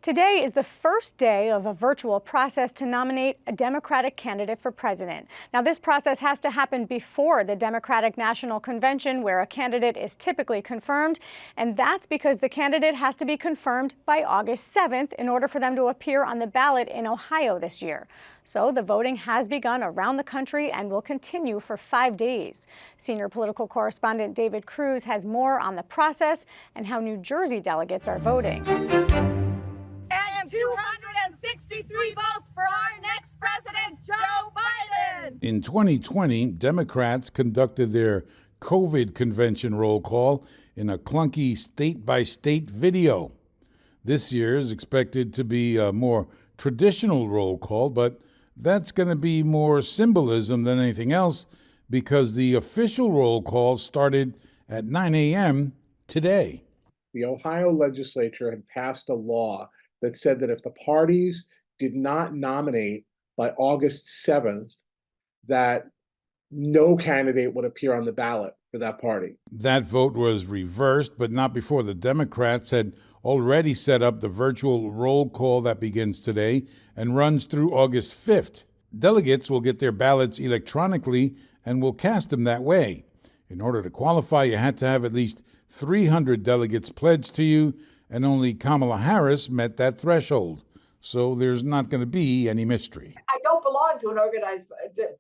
Today is the first day of a virtual process to nominate a Democratic candidate for president. Now, this process has to happen before the Democratic National Convention, where a candidate is typically confirmed, and that's because the candidate has to be confirmed by August 7th in order for them to appear on the ballot in Ohio this year. So the voting has begun around the country and will continue for 5 days. Senior political correspondent David Cruz has more on the process and how New Jersey delegates are voting. 263 votes for our next president, Joe Biden. In 2020, Democrats conducted their COVID convention roll call in a clunky state-by-state video. This year is expected to be a more traditional roll call, but that's going to be more symbolism than anything else because the official roll call started at 9 a.m. today. The Ohio legislature had passed a law that said that if the parties did not nominate by August 7th, that no candidate would appear on the ballot for that party. That vote was reversed, but not before the Democrats had already set up the virtual roll call that begins today and runs through August 5th. Delegates will get their ballots electronically and will cast them that way. In order to qualify, you had to have at least 300 delegates pledged to you, and only Kamala Harris met that threshold. So there's not going to be any mystery. I don't belong to an organized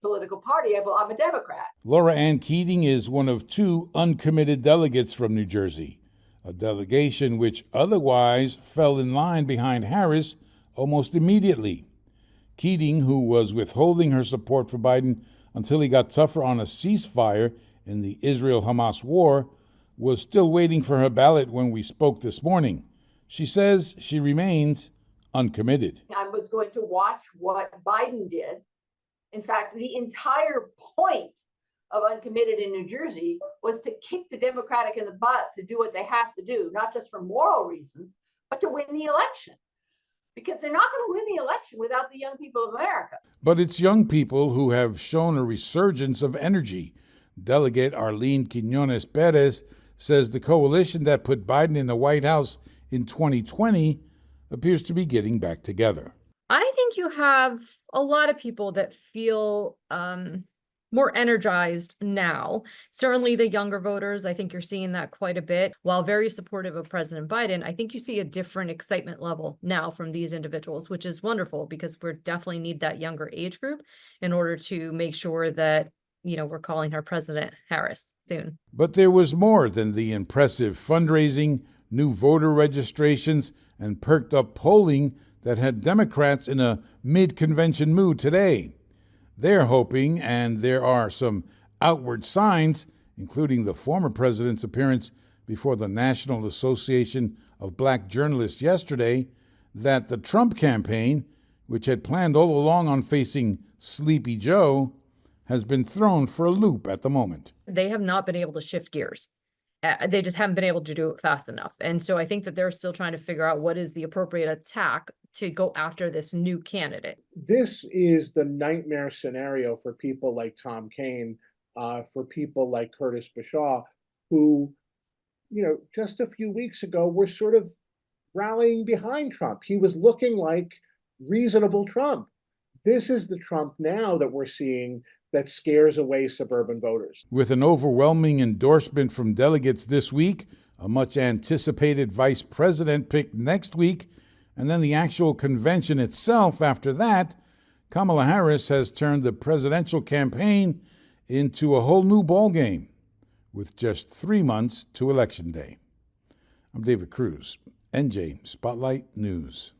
political party. I'm a Democrat. Laura Ann Keating is one of 2 uncommitted delegates from New Jersey, a delegation which otherwise fell in line behind Harris almost immediately. Keating, who was withholding her support for Biden until he got tougher on a ceasefire in the Israel-Hamas war, was still waiting for her ballot when we spoke this morning. She says she remains uncommitted. I was going to watch what Biden did. In fact, the entire point of uncommitted in New Jersey was to kick the Democratic in the butt to do what they have to do, not just for moral reasons, but to win the election. Because they're not going to win the election without the young people of America. But it's young people who have shown a resurgence of energy. Delegate Arlene Quinones Perez says the coalition that put Biden in the White House in 2020 appears to be getting back together. I think you have a lot of people that feel more energized now. Certainly the younger voters, I think you're seeing that quite a bit. While very supportive of President Biden, I think you see a different excitement level now from these individuals, which is wonderful because we definitely need that younger age group in order to make sure that we're calling her President Harris soon. But there was more than the impressive fundraising, new voter registrations, and perked up polling that had Democrats in a mid-convention mood today. They're hoping, and there are some outward signs, including the former president's appearance before the National Association of Black Journalists yesterday, that the Trump campaign, which had planned all along on facing Sleepy Joe, has been thrown for a loop at the moment. They have not been able to shift gears. They just haven't been able to do it fast enough. And so I think that they're still trying to figure out what is the appropriate attack to go after this new candidate. This is the nightmare scenario for people like Tom Kean, for people like Curtis Bashaw, who, just a few weeks ago were sort of rallying behind Trump. He was looking like reasonable Trump. This is the Trump now that we're seeing that scares away suburban voters. With an overwhelming endorsement from delegates this week, a much anticipated vice president picked next week, and then the actual convention itself after that, Kamala Harris has turned the presidential campaign into a whole new ballgame with just 3 months to Election Day. I'm David Cruz, NJ Spotlight News.